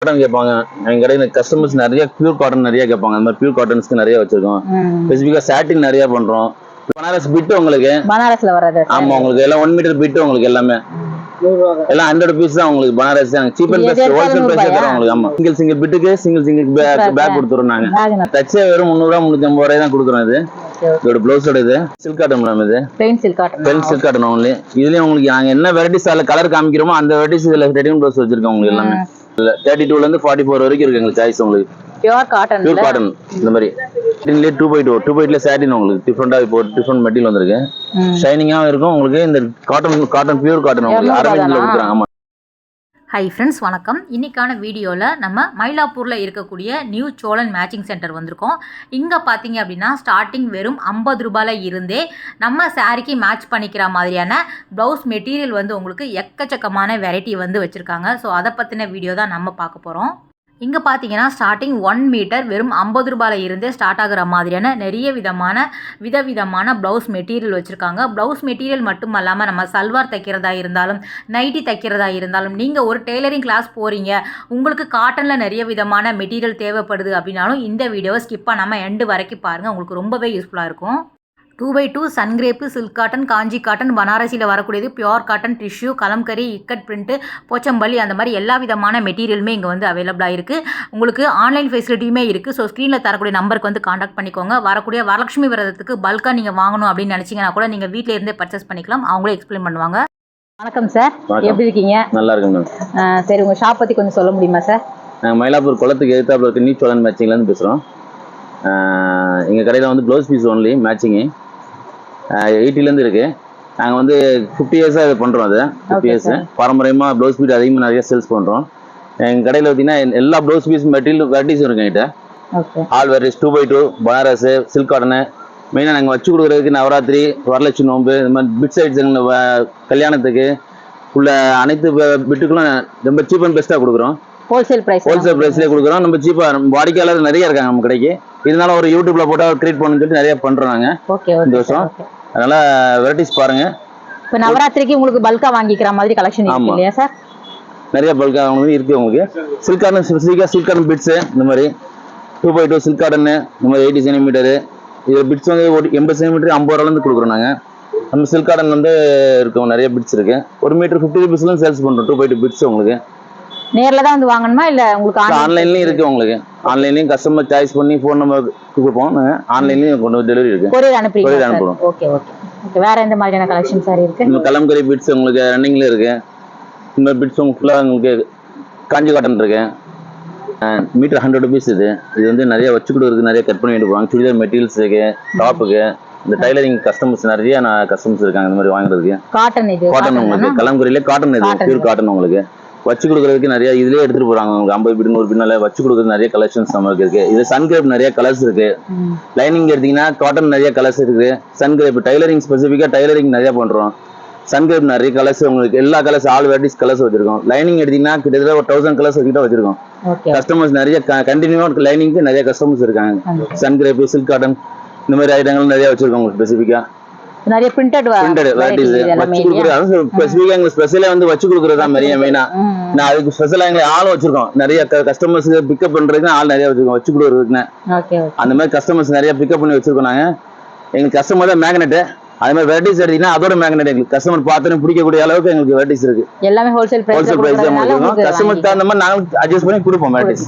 Cotton கேட்பாங்க. எங்க கடையில கஸ்டமர்ஸ் நிறைய பியூர் காட்டன் நிறைய கேட்பாங்க. அந்த மாதிரி பியூர் காட்டன்ஸ்க்கு நிறைய வச்சிருக்கோம். ஸ்பெசிஃபிக்கா சாட்டின் நிறைய பண்றோம். பனாரஸ் பிட் உங்களுக்கு பனாரஸ்ல வர்றது. ஆமா, உங்களுக்கு எல்லாம் 1 மீட்டர் பிட் உங்களுக்கு எல்லாமே எல்லாம் 100 பீஸ் தான் உங்களுக்கு. Banaras cheap and best wholesale பிரைஸ்ல தரோம் உங்களுக்கு. ஆமா, சிங்கிள் பிட்டுக்கு சிங்கிள் பேக் கொடுத்துறோம் நாங்க. தச்சே வெறும் 300 350 ரூபாய் தான் கொடுக்குறோம். இது இதோட ப்ளவுஸோட இது சில்க் காட்டன் மேடம். இது பிளைன் சில்க் காட்டன் ஒன்லி. இதுலயும் உங்களுக்கு நாங்க என்ன வெரைட்டிஸ் அதுல கலர் காமிக்கிறோமோ அந்த வெரைட்டிஸ் இதுல ரெடிமேட் ப்ளவுஸ் வச்சிருக்கோம் உங்களுக்கு. எல்லாமே 32 ல இருந்து 44 வரைக்கும் இருக்கு எங்களுக்கு சாய்ஸ். உங்களுக்கு பியூர் காட்டன் இந்த மாதிரி 2x2 சாட்டின் உங்களுக்கு டிஃபரெண்டா இப்போ டிஃபரெண்ட் மெட்டீரியல் வந்திருக்கு. ஷைனிங்காவும் இருக்கும் உங்களுக்கு. இந்த காட்டன் பியூர் காட்டன் உங்களுக்கு அரவிந்த்ல கொடுக்குறாங்க. ஆமா. ஹை ஃப்ரெண்ட்ஸ், வணக்கம். இன்றைக்கான வீடியோவில் நம்ம மயிலாப்பூரில் இருக்கக்கூடிய நியூ சோழன் மேட்சிங் சென்டர் வந்திருக்கோம். இங்கே பார்த்தீங்க அப்படின்னா ஸ்டார்டிங் வெறும் 50 ரூபாயில் இருந்தே நம்ம சாரிக்கு மேட்ச் பண்ணிக்கிற மாதிரியான ப்ளவுஸ் மெட்டீரியல் வந்து உங்களுக்கு எக்கச்சக்கமான வெரைட்டி வந்து வச்சுருக்காங்க. ஸோ அதை பற்றின வீடியோ தான் நம்ம பார்க்க போகிறோம். இங்கே பார்த்தீங்கன்னா ஸ்டார்டிங் 1 மீட்டர் வெறும் 50 ரூபாயில் இருந்தே ஸ்டார்ட் ஆகிற மாதிரியான நிறைய விதமான ப்ளவுஸ் மெட்டீரியல் வச்சுருக்காங்க. ப்ளவுஸ் மெட்டீரியல் மட்டும் இல்லாமல் நம்ம சல்வார் தைக்கிறதா இருந்தாலும் நைட்டி தைக்கிறதா இருந்தாலும் நீங்கள் ஒரு டெய்லரிங் கிளாஸ் போகிறீங்க, உங்களுக்கு காட்டனில் நிறைய விதமான மெட்டீரியல் தேவைப்படுது அப்படின்னாலும் இந்த வீடியோவை ஸ்கிப் பண்ணாமல் எண்டு வரைக்கும் பாருங்கள். உங்களுக்கு ரொம்பவே யூஸ்ஃபுல்லாக இருக்கும். 2x2 சன்கிரேப்பு, சில்க் காட்டன், காஞ்சி காட்டன், பனாரசியில் வரக்கூடியது pure cotton, tissue, kalamkari, ikat print, Pochampalli, அந்த மாதிரி எல்லா விதமான மெட்டீரியலுமே இங்கே வந்து அவைலபிளாக இருக்குது. உங்களுக்கு ஆன்லைன் ஃபெசிலிட்டியுமே இருக்குது. ஸோ ஸ்க்ரீனில் தரக்கூடிய நம்பருக்கு வந்து காண்டாக்ட் பண்ணிக்கோங்க. வரக்கூடிய வரலட்சுமி விரதத்துக்கு பல்காக நீங்கள் வாங்கணும் அப்படின்னு நினச்சிங்கன்னா கூட நீங்கள் வீட்டில் இருந்தே பர்ச்சேஸ் பண்ணிக்கலாம். அவங்களே எக்ஸ்பிளைன் பண்ணுவாங்க. வணக்கம் சார், எப்படி இருக்கீங்க? நல்லா இருக்குங்க. சரி, உங்கள் ஷாப் பற்றி கொஞ்சம் சொல்ல முடியுமா சார்? நாங்கள் மயிலாப்பூர் குளத்துக்கு எதிர்த்தாப்புல இருக்க நியூ சோழன் மேட்சிங்லேருந்து பேசுகிறோம். எங்கள் கடையில் வந்து ப்ளவுஸ் பீஸ் ஒன்லி மேட்சிங்கு 80லேருந்து இருக்குது. நாங்கள் வந்து 50 இயர்ஸாக இது பண்ணுறோம். அது 50 இயர்ஸ் பாரம்பரியமாக ப்ளவுஸ் பீஸ் அதிகமாக நிறைய சேல்ஸ் பண்ணுறோம். எங்கள் கடையில் பார்த்தீங்கன்னா எல்லா ப்ளவுஸ் பீஸ் மெட்டீரியல் வெரைட்டிஸும் இருக்கு என்கிட்ட. All varieties 2x2, Banaras, silk cotton. மெயினாக நாங்கள் வச்சு கொடுக்குறதுக்கு நவராத்திரி, வரலட்சுமி நோம்பு, இந்த மாதிரி பிட் சைட்ஸ் கல்யாணத்துக்கு உள்ள அனைத்து பிட்டுகளும் ரொம்ப சீப் அண்ட் பெஸ்ட்டாக கொடுக்குறோம். ஹோல்சேல் ப்ரைஸ்லேயே கொடுக்குறோம். நம்ம சீப்பாக வாடிக்கையாளர் நிறைய இருக்காங்க நம்ம கடைக்கு. இருந்தாலும் ஒரு யூடியூப்ல போட்டால் க்ரியேட் பண்ணணும்னு சொல்லிட்டு நிறைய பண்ணுறோம் நாங்கள் இந்த வருஷம். அதனால வெரைட்டிஸ் பாருங்க. இப்போ நவராத்திரிக்கு உங்களுக்கு பல்கா வாங்கிக்கிற மாதிரி கலெக்ஷன் இருக்கு இல்லையா சார்? நிறைய பல்கா இருக்கு உங்களுக்கு. சில்க் காட்டன் ஸ்பெசிஃபிக்காக சில்க் காட்டன் பிட்ஸ் இந்த மாதிரி 2x2 சில்க் காட்டன் இந்த மாதிரி 80 சென்டிமீட்டரு. இது பிட்ஸ் வந்து 80 சென்டிமீட்டர் 50 ரூபாயிலேருந்து கொடுக்குறோம் நாங்கள். நம்ம சில்க் காட்டன் வந்து இருக்கும் நிறைய பிட்ஸ் இருக்கு. 1 மீட்டர் 50 ரூபீஸ்லாம் சேல்ஸ் பண்ணுறோம். 2x2 பிட்ஸ் உங்களுக்கு நேர்ல தான் வந்து வாங்கணுமா இல்ல உங்களுக்கு ஆன்லைன்லயும் இருக்கு? உங்களுக்கு ஆன்லைன்லயும் கஸ்டமர் சாய்ஸ் பண்ணி ஃபோன் நம்பர் கொடுப்போம். ஆன்லைன்லயும் கொண்டு டெலிவரி இருக்கு. கொரியர் அனுப்புறோம். Okay okay. வேற எந்த மாதிரியான கலெக்ஷன் சார் இருக்கு? இந்த கலம்கரி பிட்ஸ் உங்களுக்கு ரன்னிங்ல இருக்கு. இந்த பிட்ஸ் ஃபுல்லா உங்களுக்கு காஞ்சி காட்டன் இருக்கு. Metre 100 rupees. இது வந்து நிறைய வச்சு கொடுக்குறதுக்கு நிறைய கட் பண்ணி எடுப்பாங்க. சுடிதார் மெட்டீரியல்ஸ் இருக்கு, டாப்புக்கு. இந்த டைலரிங் கஸ்டமர்ஸ் நிறைய கஸ்டமர்ஸ் இருக்காங்க இந்த மாதிரி வாங்குறதுக்கு. காட்டன் உங்களுக்கு கலம்கரியில காட்டன், இது பியூர் காட்டன் உங்களுக்கு வச்சு கொடுக்குறதுக்கு நிறைய இதுலயே எடுத்துட்டு போறாங்க. உங்களுக்கு 50 பிட் 100 பின்னால வச்சு கொடுக்குறது நிறைய கலெக்ஷன்ஸ் நமக்கு இருக்கு. இது சன்கிரேப் நிறைய கலர்ஸ் இருக்கு. லைனிங் எடுத்தீங்கன்னா காட்டன் நிறைய கலர்ஸ் இருக்கு. சன்கிரேப் டைலரிங் ஸ்பெசிஃபிக்கா டைலரிங் நிறைய பண்றோம். சன்கிரேப் நிறைய கலர்ஸ் உங்களுக்கு எல்லா கலர்ஸ் ஆல் வெரைட்டிஸ் கலர்ஸ் வச்சிருக்கோம். லைனிங் எடுத்தீங்கன்னா கிட்டத்தட்ட ஒரு 1000 கலர்ஸ் கிட்ட வச்சிருக்கோம். கஸ்டமர்ஸ் நிறைய கண்டினியூவா லைனிங்க்கு நிறைய கஸ்டமர்ஸ் இருக்காங்க. சன்கிரேப், சில்க் காட்டன் இந்த மாதிரி ஐட்டங்கள் நிறைய வச்சிருக்கோம் உங்களுக்கு ஸ்பெசிஃபிக்கா. நிறைய பிரிண்டட் வெரைட்டிஸ் வச்சு கொடுக்குறது ஸ்பெசிஃபிக்கா எங்க ஸ்பெஷலா வந்து வச்சு கொடுக்குறது தான் மெரிய மெயினா. நான் அதுக்கு ஸ்பெஷலா எங்களை ஆள் வச்சிருக்கோம். நிறைய கஸ்டமர்ஸ் பிக்கப் பண்றதுக்கு ஆள் நிறைய வச்சிருக்கோம் வச்சு கொடுக்குறதுக்குன்னு. அந்த மாதிரி கஸ்டமர்ஸ் நிறைய பிக்கப் பண்ணி வச்சிருக்கோம் நாங்க. எங்களுக்கு கஸ்டமர் தான் மேக்னெட். அதே மாதிரி வெரைட்டிஸ் எடுத்தீங்கன்னா அதோட மேக்னெட் எங்களுக்கு கஸ்டமர் பார்த்தோன்னு பிடிக்கக்கூடிய அளவுக்கு எங்களுக்கு வெரைட்டிஸ் இருக்கு. எல்லாமே ஹோல்சேல் பிரைஸ் தான் கஸ்டமர் தகுந்த மாதிரி நாங்க அட்ஜஸ்ட் பண்ணி கொடுப்போம். Varieties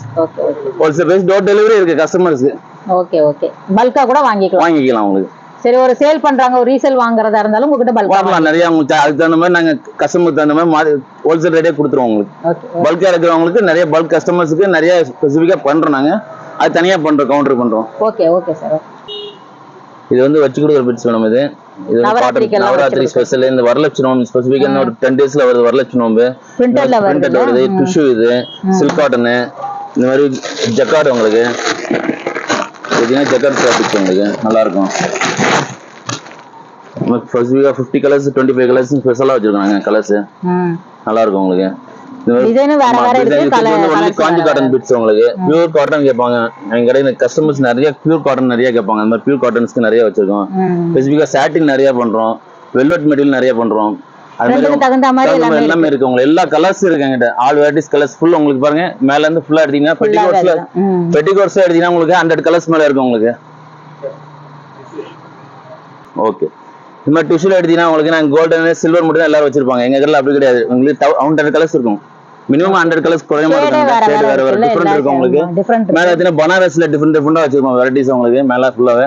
wholesale price, door delivery இருக்கு கஸ்டமர்ஸ்க்கு. Okay okay. பல்கா கூட வாங்கிக்கலாம் உங்களுக்கு. சரி, ஒரு சேல் பண்றாங்க, ஒரு ரீசேல் வாங்குறதா இருந்தாலும் உங்ககிட்ட பல்கா வாங்கலாம். நிறைய அதுக்கு தகுந்த மாதிரி நாங்க கஸ்டமர் தகுந்த மாதிரி ஹோல்சேல் ரேட்டே கொடுத்துருவோம் உங்களுக்கு. பல்கா இருக்கிறவங்களுக்கு நிறைய பல்க் கஸ்டமர்ஸ்க்கு நிறைய ஸ்பெசிஃபிக்கா பண்றோம் நாங்க. அது தனியா பண்றோம், கவுண்டர் பண்றோம். Okay okay sir. இது வந்து வச்சு கொடுக்குற பிட்ஸ் வேணும். இது நவராத்திரி ஸ்பெஷல். இந்த வரலட்சுமி நோம்பு ஸ்பெசிஃபிக்கா ஒரு 10 டேஸ்ல வருது. வரலட்சுமி நோம்பு பிரிண்டட் வருது. டிஷ்யூ, இது சில்க் காட்டன், இந்த மாதிரி ஜக்கார்டு உங்களுக்கு ஜக்கார்ட் ஃபேப்ரிக்ஸ் உங்களுக்கு நல்லா இருக்கும். 50 கலர்ஸ் 25 கலர்ஸ் ஸ்பெஷலா வச்சிருக்காங்க. கலர்ஸ் நல்லா இருக்கும் உங்களுக்கு. காஞ்சி காட்டன் பிட்ஸ் உங்களுக்கு பியூர் காட்டன் கேட்பாங்க. எங்க கடையில கஸ்டமர்ஸ் நிறைய பியூர் காட்டன் நிறைய கேட்பாங்க. அந்த மாதிரி பியூர் காட்டன்ஸ்க்கு நிறைய வச்சிருக்கோம். ஸ்பெசிஃபிக்கா சாட்டின் நிறைய பண்றோம். வெல்வெட் மெட்டீரியல் நிறைய பண்றோம். அது மாதிரி தகுந்த மாதிரி எல்லாமே இருக்கு உங்களுக்கு. எல்லா கலர்ஸ் இருக்கு எங்கிட்ட. ஆல் வெரைட்டிஸ் கலர்ஸ் ஃபுல் உங்களுக்கு பாருங்க. மேல இருந்து ஃபுல்லா எடுத்தீங்கன்னா பெட்டிகோட்ஸ்ல எடுத்தீங்கன்னா உங்களுக்கு 100 கலர்ஸ் மேல இருக்கு உங்களுக்கு. ஓகே. இந்த மாதிரி டிஷ்யூல எடுத்தீங்கன்னா உங்களுக்கு நாங்க கோல்டன் சில்வர் மட்டும் தான் எல்லாரும் வச்சிருப்பாங்க. எங்க கடையில அப்படி கிடையாது. உங்களுக்கு 100 கலர்ஸ் இருக்கும். மினிமம் 100 கலர்ஸ் குறையமா இருக்கும். ஷேட் வேற வேற டிஃபரெண்ட் இருக்கும் உங்களுக்கு. மேல எடுத்தீங்கன்னா பனாரஸ்ல டிஃபரெண்டா வச்சிருப்போம் வெரைட்டிஸ் உங்களுக்கு. மேல ஃபுல்லாவே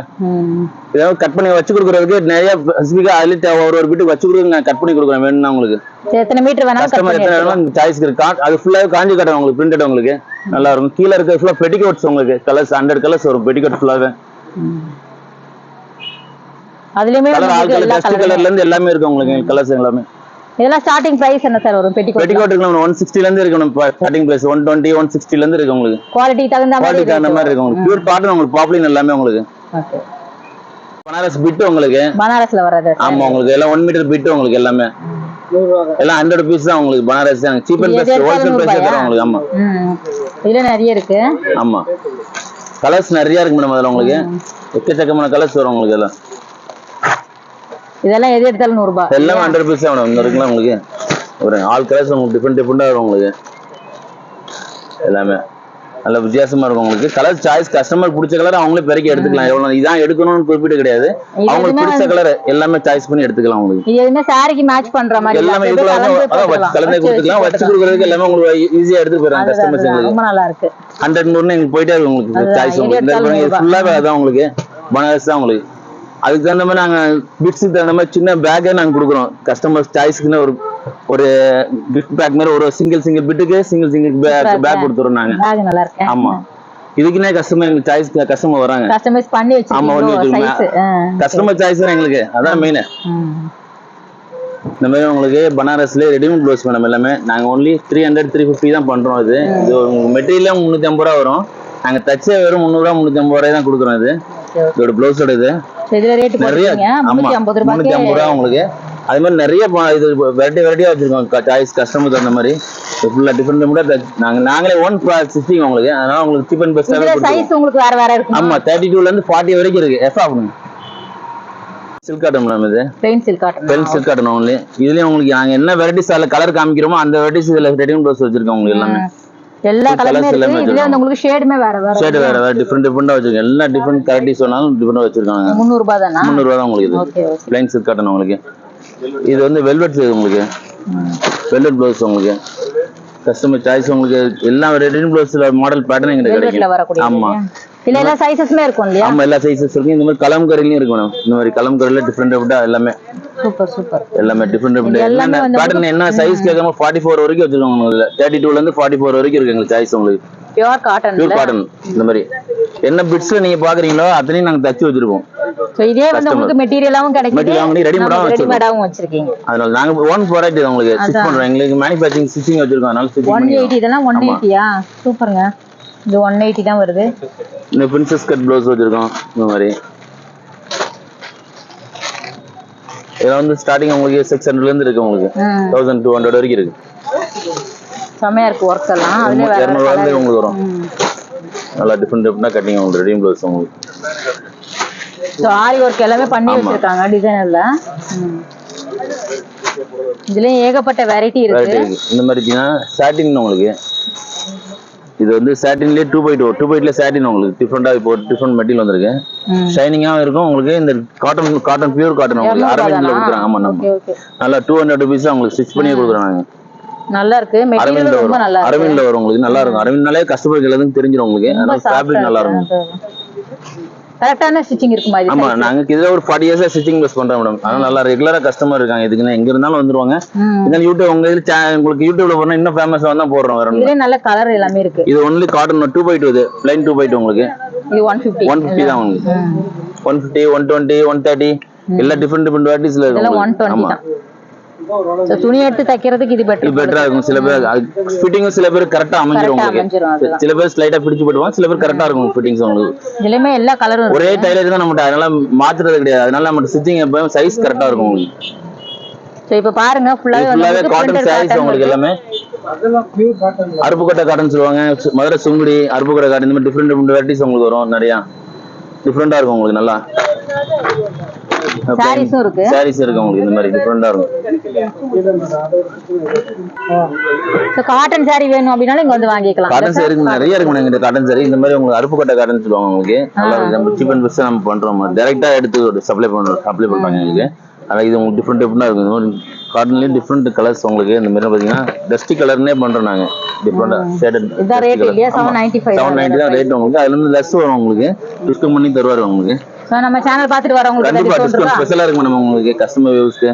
ஏதாவது கட் பண்ணி வச்சு கொடுக்குறதுக்கு நிறைய ஸ்பெசிஃபிக்கா அதுல ஒரு வீட்டுக்கு வச்சு கொடுக்குறேன். நான் கட் பண்ணி கொடுக்குறேன் வேணும்னா உங்களுக்கு. எத்தனை மீட்டர் வேணாலும் கஸ்டமர் எத்தனை வேணாலும் சாய்ஸ் இருக்கு. அது ஃபுல்லாவே காஞ்சி காட்டும் உங்களுக்கு. பிரிண்டட் உங்களுக்கு நல்லா இருக்கும். கீழ இருக்க ஃபுல்லா பெட்டிகோட்ஸ் உங்களுக்கு. கலர்ஸ் 100 கலர்ஸ் வரும் பெட்டிகோட் ஃபுல்லாவே. அதுலயுமே டஸ்ட் கலர்ல இருந்து எல்லாமே இருக்கு உங்களுக்கு கலர்ஸ் எல்லாமே. இதெல்லாம் ஸ்டார்டிங் பிரைஸ் என்ன சார் வரும்? பெட்டிகோட் இருக்கு 160 ல இருந்து இருக்கு. நம்ம ஸ்டார்டிங் பிரைஸ் 120 160 ல இருந்து இருக்கு உங்களுக்கு. குவாலிட்டி தகுந்த மாதிரி இருக்கு உங்களுக்கு. பியூர் காட்டன் உங்களுக்கு. பாப்லின் எல்லாமே உங்களுக்கு. ஓகே. பனாரஸ் பிட் உங்களுக்கு. பனாரஸ்ல வரது. ஆமா உங்களுக்கு எல்லாம் 1 மீட்டர் பிட் உங்களுக்கு எல்லாமே. எல்லாம் 100 rupees தான் உங்களுக்கு. பனாரஸ் தான் cheap and best wholesale price தரோம் உங்களுக்கு. ஆமா. இதுல நிறைய இருக்கு. ஆமா. கலர்ஸ் நிறைய இருக்கு மேடம். அதுல உங்களுக்கு எக்கச்சக்கமான கலர்ஸ் வரும் உங்களுக்கு. எல்லாம் இதெல்லாம் எது எடுத்தாலும் 100 ரூபாய். எல்லாம் 100 rupees தான் மேடம். இந்த இருக்குல உங்களுக்கு ஒரு ஆல் கலர்ஸ் உங்களுக்கு டிஃபரெண்டா வரும் உங்களுக்கு. எல்லாமே நல்ல வித்தியாசமா இருக்கும் உங்களுக்கு. கலர் சாய்ஸ் கஸ்டமர் பிடிச்ச கலர் அவங்களே பெருக்கி எடுத்துக்கலாம். எவ்வளவு இதான் எடுக்கணும்னு குறிப்பிட்டு கிடையாது. அவங்களுக்கு பிடிச்ச கலர் எல்லாமே சாய்ஸ் பண்ணி எடுத்துக்கலாம் உங்களுக்கு. இது எதுமே சாரிக்கு மேட்ச் பண்ற மாதிரி எல்லாமே கலந்தே கொடுத்துக்கலாம். வச்சு கொடுக்கறதுக்கு எல்லாமே உங்களுக்கு ஈஸியா எடுத்து போயிடலாம் கஸ்டமர்ஸ். ரொம்ப நல்லா இருக்கு. 100 100 எங்களுக்கு போயிட்டே இருக்கும் உங்களுக்கு சாய்ஸ். உங்களுக்கு ஃபுல்லாவே அதான் உங்களுக்கு பனாரஸ் தான் உங்களுக்கு. அதுக்கு தகுந்த மாதிரி நாங்க பிட்ஸுக்கு தகுந்த மாதிரி சின்ன பேக்கே நாங்க கொடுக்குறோம் கஸ்டமர்ஸ் சாய்ஸ்க்குன்னு. ஒரு கிஃப்ட் பேக் மாதிரி ஒரு சிங்கிள் பிட்டுக்கு சிங்கிள் பேக் கொடுத்துறோம் நாங்க. ஆமா. இதுக்குன்னே கஸ்டமர் சாய்ஸ் கஸ்டமர் வராங்க. கஸ்டமைஸ் பண்ணி வச்சிருக்கீங்க. கஸ்டமர் சாய்ஸ் தான் எங்களுக்கு. அதான் மெயின். இந்த மாதிரி உங்களுக்கு பனாரஸ்ல ரெடிமேட் ப்ளவுஸ் மேடம் எல்லாமே நாங்க ஒன்லி 300 350 தான் பண்றோம். இது மெட்டீரியல் 350 ரூபா வரும். நாங்க தச்சே வெறும் 300 ரூபா 350 ரூபாய் தான் கொடுக்குறோம். இது இதோட ப்ளவுஸோட இது நிறைய 350 ரூபா உங்களுக்கு. அது மாதிரி நிறைய இது வெரைட்டியா வச்சிருக்கோம் சாய்ஸ் கஸ்டமர் அந்த மாதிரி ஃபுல்லா டிஃபரெண்ட் நாங்களே ஓன் ஸ்டிச்சிங் உங்களுக்கு. அதனால உங்களுக்கு சீப் அண்ட் பெஸ்டாவே சைஸ் உங்களுக்கு வேற வேற இருக்கு. ஆமா 32 ல இருந்து 40 வரைக்கும் இருக்கு. எஃப் ஆகும் சில்க் காட்டன் மேடம். இது plain silk cotton. Plain silk cotton only. இதுலயும் உங்களுக்கு நாங்க என்ன வெரைட்டிஸ் அதுல கலர் காமிக்கிறோமோ அந்த வெரைட்டிஸ் இதுல ரெடிமேட் ப்ளவுஸ் வச்சிருக்கோம் உங்களுக்கு. எல்லாமே எல்லா கலருமே இருக்கு. இதுல வந்து உங்களுக்கு ஷேடுமே வேற வேற டிஃபரெண்டா வச்சிருக்கோம். எல்லா டிஃபரெண்ட் வெரைட்டிஸ் சொன்னாலும் டிஃபரெண்டா வச்சிருக்காங்க. 300 ரூபாய் தானா? 300 ரூபாய் தான் உங்களுக்கு. இது பிளைன் சில்க் காட்டன் உங்களுக்கு. இது வந்து வெல்வெட் உங்களுக்கு. வெல்வெட் ப்ளவுஸ் உங்களுக்கு. கஸ்டமர் சாய்ஸ் உங்களுக்கு. எல்லா ரெடிமேட் ப்ளவுஸ்ல மாடல் பேட்டர்ன் எங்க கிடைக்கும். ஆமா. இல்ல எல்லா சைஸஸ்மே இருக்கும் இல்லையா? ஆமா எல்லா சைஸஸ் இருக்கு. இந்த மாதிரி கலம்கரிலயும் இருக்கு மேடம். இந்த மாதிரி கலம்கரில டிஃபரெண்டா எல்லாமே சூப்பர் எல்லாமே டிஃபரெண்ட் எல்லாமே பேட்டர்ன் என்ன சைஸ் கேக்குறோமோ 44 வரைக்கும் வச்சிருக்கோம் உங்களுக்கு. 32 ல இருந்து 44 வரைக்கும் இருக்கு எங்க சாய்ஸ் உங்களுக்கு. பியூர் காட்டன் இந்த மாதிரி என்ன பிட்ஸ்ல நீங்க பாக்குறீங்களோ அத்தனையும் நாங்க தச்சு வச்சிருக்கோம். சோ இதே வந்து உங்களுக்கு மெட்டீரியலாவும் கிடைக்குது. ரெடிமேடாவும் வச்சிருக்கீங்க. அதனால நாங்க ஓன் ப்ராடக்ட் உங்களுக்கு ஸ்டிச் பண்றோம். எங்களுக்கு மேனுஃபேக்சரிங் ஸ்டிச்சிங் வச்சிருக்கோம். அதனால ஸ்டிச்சிங் 180 இதெல்லாம் 180யா? சூப்பர்ங்க. இது 180 தான் வருது. இந்த பிரின்சஸ் கட் ப்ளவுஸ் வச்சிருக்கோம். இந்த மாதிரி இதெல்லாம் வந்து ஸ்டார்டிங் உங்களுக்கு 600 ல இருந்து இருக்கு உங்களுக்கு. 1200 வரைக்கும் இருக்கு. செமையா இருக்கு வர்க் எல்லாம். அதுல வேற 200 ரூபாயில இருந்து உங்களுக்கு வரும். நல்லா டிஃபரெண்டா கட்டிங் உங்களுக்கு ரெடி ப்ளவுஸ் உங்களுக்கு. சோ ஆரி வர்க் எல்லாமே பண்ணி வச்சிருக்காங்க டிசைனர்ல. இதுல ஏகப்பட்ட வெரைட்டி இருக்கு. இந்த மாதிரி சாட்டின் உங்களுக்கு. இது வந்து சாட்டின்லயே 2x2 ல சாட்டின் உங்களுக்கு டிஃபரெண்டா இப்போ டிஃபரெண்ட் மெட்டீரியல் வந்திருக்கு. ஷைனிங்காவும் இருக்கும் உங்களுக்கு. இந்த காட்டன் பியூர் காட்டன் உங்களுக்கு அரவிந்த்ல கொடுக்குறாங்க. ஆமா நம்ம நல்லா 200 rupees உங்களுக்கு ஸ்டிச் பண்ணி கொடுக்குறாங்க. நல்லா இருக்கு. மெட்டீரியல் ரொம்ப நல்லா இருக்கு. அரவிந்த்ல வரும் உங்களுக்கு. நல்லா இருக்கும். அரவிந்த்னாலே கஸ்டமருக்கு எல்லாத்துக்கும் தெரிஞ்சிரும் உங்களுக்கு. அதனால ஃபேப்ரிக் நல்லா இருக்கும். கரெக்ட்டான ஸ்டிச்சிங் இருக்குமா இது? ஆமா நாங்க இதுல ஒரு 40 இயர்ஸா ஸ்டிச்சிங் ப்ளஸ் பண்றோம் மேடம். அதனால நல்லா ரெகுலரா கஸ்டமர் இருக்காங்க. இதுக்குன்னா எங்க இருந்தாலும் வந்துருவாங்க. இதனால யூடியூப் உங்களுக்கு யூடியூப்ல போனா இன்னும் ஃபேமஸா வந்தா போடுறோம். வேற இதுல நல்ல கலர் எல்லாமே இருக்கு. இது ஒன்லி காட்டன் 2x2 இது ப்ளைன் 2x2 உங்களுக்கு. இது 150 தான் உங்களுக்கு. 150 120 130 எல்லா டிஃபரெண்ட் வெரைட்டிஸ்ல இருக்கு. இதெல்லாம் 120 தான். சோ துணி எடுத்து தைக்கிறதுக்கு இது பெட்டரா இருக்கும். சில பேர் ஃபிட்டிங் சில பேர் கரெக்ட்டா அமைஞ்சிரும் உங்களுக்கு. சில பேர் ஸ்லைட்டா பிடிச்சு போடுவாங்க. சில பேர் கரெக்ட்டா இருக்கும் ஃபிட்டிங்ஸ் உங்களுக்கு. இதுலயே எல்லா கலரும் ஒரே டைலர் தான் நம்மட்ட. அதனால மாத்துறது கிடையாது. அதனால நம்ம ஸ்டிச்சிங் எப்பவும் சைஸ் கரெக்ட்டா இருக்கும் உங்களுக்கு. சோ இப்போ பாருங்க ஃபுல்லாவே காட்டன் சாரீஸ் உங்களுக்கு எல்லாமே. அருப்புக்கோட்டை காட்டன் சொல்லுவாங்க. மதுரை சுங்குடி அருப்புக்கோட்டை காட்டன் இந்த மாதிரி டிஃபரெண்ட் வெரைட்டிஸ் உங்களுக்கு வரும். நிறைய டிஃபரெண்டா இருக்கும் உங்களுக்கு. நல்லா சாரீஸும் இருக்கு. சாரீஸ் இருக்கு உங்களுக்கு இந்த மாதிரி டிஃப்ரெண்டா இருக்கும். காட்டன் சாரி வேணும் அப்படின்னாலும் இங்க வந்து வாங்கிக்கலாம். காட்டன் சாரி நிறைய இருக்கு மேடம். இந்த காட்டன் சாரி இந்த மாதிரி உங்களுக்கு அருப்புக்கோட்டை காட்டன் சொல்லுவாங்க உங்களுக்கு. நல்லா நம்ம சீப் அண்ட் பெஸ்ட் நம்ம பண்றோம். டைரக்டா எடுத்து சப்ளை பண்றாங்க உங்களுக்கு. ஆனால் இது உங்களுக்கு டிஃப்ரெண்டா இருக்கும். காட்டன்லயும் டிஃப்ரெண்ட் கலர்ஸ் உங்களுக்கு இந்த மாதிரி பாத்தீங்கன்னா டஸ்டி கலர்னே பண்றோம் நாங்க. டிஃப்ரெண்டா ஷேடட். இந்த ரேட் இல்லையா? 795 தான் ரேட் உங்களுக்கு. அதுல இருந்து லெஸ் வரும் உங்களுக்கு. டிஸ்கவுண்ட் பண்ணி தருவாரு உங்களுக்கு. சோ நம்ம சேனல் பாத்துட்டு வரவங்களுக்கு கண்டிப்பா டிஸ்கவுண்ட் ஸ்பெஷலா இருக்கு மேடம் உங்களுக்கு. கஸ்டமர் வியூஸ்க்கு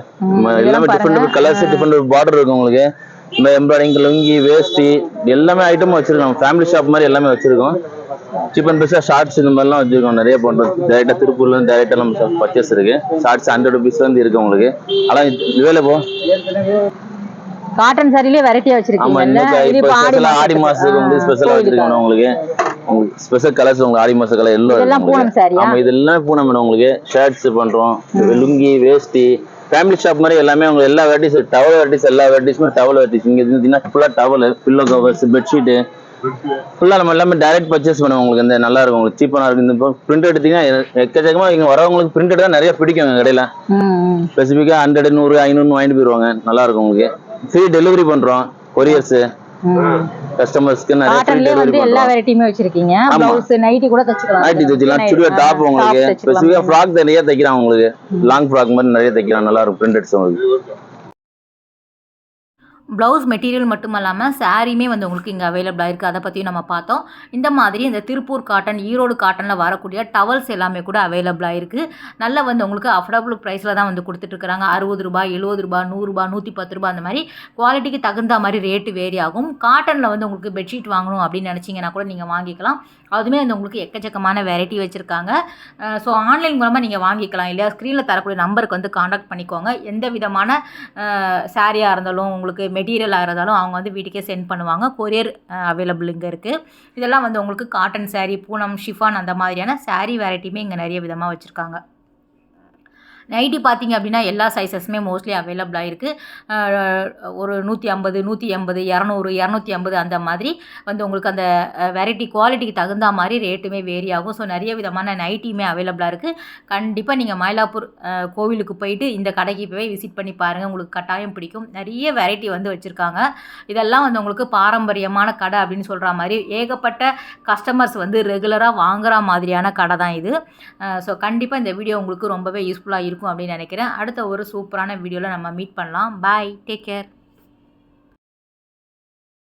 எல்லாமே டிஃப்ரெண்ட் கலர்ஸ் டிஃப்ரெண்ட் பார்டர் இருக்கும் உங்களுக்கு. இந்த எம்ப்ராய்டிங் லுங்கி வேஷ்டி எல்லாமே ஐட்டமும் வச்சிருக்கோம். ஃபேமிலி ஷாப் மாதிரி எல்லாமே வச்சிருக்கோம். சீப் அண்ட் பெஸ்டா ஷார்ட்ஸ் இந்த மாதிரிலாம் வச்சிருக்கோம். நிறைய பண்றோம். டைரக்டா திருப்பூர்ல இருந்து டைரக்டா நம்ம பர்ச்சேஸ் இருக்கு. ஷார்ட்ஸ் 100 rupees இருந்து இருக்கு உங்களுக்கு. ஆனா இதுவேல போ காட்டன் சாரிலயே வெரைட்டியா வச்சிருக்கீங்கல்ல. இது இப்ப ஆடி மாசத்துக்கு வந்து ஸ்பெஷலா வச்சிருக்கோம் உங்களுக்கு. ஸ்பெஷல் கலர்ஸ் உங்களுக்கு ஆடி மாச கலர் எல்லாம் பூனம் சாரியா? ஆமா இது எல்லாம் பூனம் மேடம் உங்களுக்கு. ஷர்ட்ஸ் பண்றோம். லுங்கி வேஷ்டி ஃபேமிலி ஷாப் மாதிரி எல்லாமே உங்களுக்கு எல்லா வெரைட்டிஸ் டவல் வெரைட்டிஸ் எல்லா வெரைட்டிஸுமே டவல் வெரைட்டிஸ். இங்க இருந்தீங்கன்னா ஃபுல்லா டவல் பில்லோ கவர்ஸ் பெட்ஷீட் ஃபுல்லா நம்ம எல்லாமே டைரக்ட் பர்ச்சேஸ் பண்ணுவோம் உங்களுக்கு. இந்த நல்லா இருக்கும் உங்களுக்கு. சீப்பான இருக்கு. இந்த பிரிண்ட் எடுத்தீங்கன்னா எக்கச்சக்கமா இங்க வரவங்களுக்கு பிரிண்டட் தான் நிறைய பிடிக்கும் எங்க கடையில. ஸ்பெசிஃபிக்கா 100 100 500 வாங்கிட்டு போயிருவாங்க. நல்லா இருக்கும் உங்களுக்கு. ஃப்ரீ டெலிவரி பண்றோம். கொரியர்ஸ் கஸ்டமர்ஸ்க்கு காட்டன்லயே வந்து எல்லா வெரைட்டியுமே வச்சிருக்கீங்க. ப்ளவுஸ் நைட்டி கூட தச்சுக்கலாம். நைட்டி தச்சுக்கலாம். சுடிதார் டாப் உங்களுக்கு ஸ்பெசிஃபிக்கா ஃப்ராக் நிறைய தைக்கிறாங்க உங்களுக்கு. லாங் ஃப்ராக் மாதிரி நிறைய தைக்கிறாங்க. நல்லா இருக்கும் பிரிண்டட்ஸ் உங்களுக்கு. ப்ளவுஸ் மெட்டீரியல் மட்டும் இல்லாமல் சாரியுமே வந்து உங்களுக்கு இங்கே அவைலபிளாக இருக்குது. அதை பற்றியும் நம்ம பார்த்தோம். இந்த மாதிரி இந்த திருப்பூர் காட்டன் ஈரோடு காட்டனில் வரக்கூடிய டவல்ஸ் எல்லாமே கூட அவைலபிளாக இருக்குது. நல்லா வந்து உங்களுக்கு அஃபோர்டபுள் ப்ரைஸில் தான் வந்து கொடுத்துட்ருக்குறாங்க. 60 ரூபாய் 70 ரூபாய் 100 ரூபாய் 110 ரூபாய் அந்த மாதிரி குவாலிட்டிக்கு தகுந்த மாதிரி ரேட்டு வேரி ஆகும். காட்டனில் வந்து உங்களுக்கு பெட்ஷீட் வாங்கணும் அப்படின்னு நினச்சிங்கன்னா கூட நீங்கள் வாங்கிக்கலாம். அதுவுமே வந்து உங்களுக்கு எக்கச்சக்கமான வெரைட்டி வச்சுருக்காங்க. ஸோ ஆன்லைன் மூலமாக நீங்கள் வாங்கிக்கலாம் இல்லையா? ஸ்க்ரீனில் தரக்கூடிய நம்பருக்கு வந்து காண்டாக்ட் பண்ணிக்கோங்க. எந்த விதமான சாரியாக இருந்தாலும் உங்களுக்கு மெட்டீரியலாக இருந்தாலும் அவங்க வந்து வீட்டுக்கே சென்ட் பண்ணுவாங்க. கொரியர் அவைலபிள் இங்கே இருக்குது. இதெல்லாம் வந்து உங்களுக்கு காட்டன் சாரீ, பூனம், ஷிஃபான் அந்த மாதிரியான சாரீ வெரைட்டியுமே இங்கே நிறைய விதமாக வச்சுருக்காங்க. நைட்டி பார்த்தீங்க அப்படின்னா எல்லா சைஸஸுமே மோஸ்ட்லி அவைலபிளாக இருக்குது. ஒரு 150 180 200 250 அந்த மாதிரி வந்து உங்களுக்கு அந்த வெரைட்டி குவாலிட்டிக்கு தகுந்த மாதிரி ரேட்டுமே வேரி ஆகும். ஸோ நிறைய விதமான நைட்டியுமே அவைலபிளாக இருக்குது. கண்டிப்பாக நீங்கள் மயிலாப்பூர் கோவிலுக்கு போயிட்டு இந்த கடைக்கு போய் விசிட் பண்ணி பாருங்கள். உங்களுக்கு கட்டாயம் பிடிக்கும். நிறைய வெரைட்டி வந்து வச்சுருக்காங்க. இதெல்லாம் வந்து உங்களுக்கு பாரம்பரியமான கடை அப்படின்னு சொல்கிற மாதிரி ஏகப்பட்ட கஸ்டமர்ஸ் வந்து ரெகுலராக வாங்குகிற மாதிரியான கடை தான் இது. ஸோ கண்டிப்பாக இந்த வீடியோ உங்களுக்கு ரொம்பவே யூஸ்ஃபுல்லாக இருக்கும் அப்படின்னு நினைக்கிறேன். அடுத்த ஒரு சூப்பரான வீடியோவில் நம்ம மீட் பண்ணலாம். பாய், டேக் கேர்.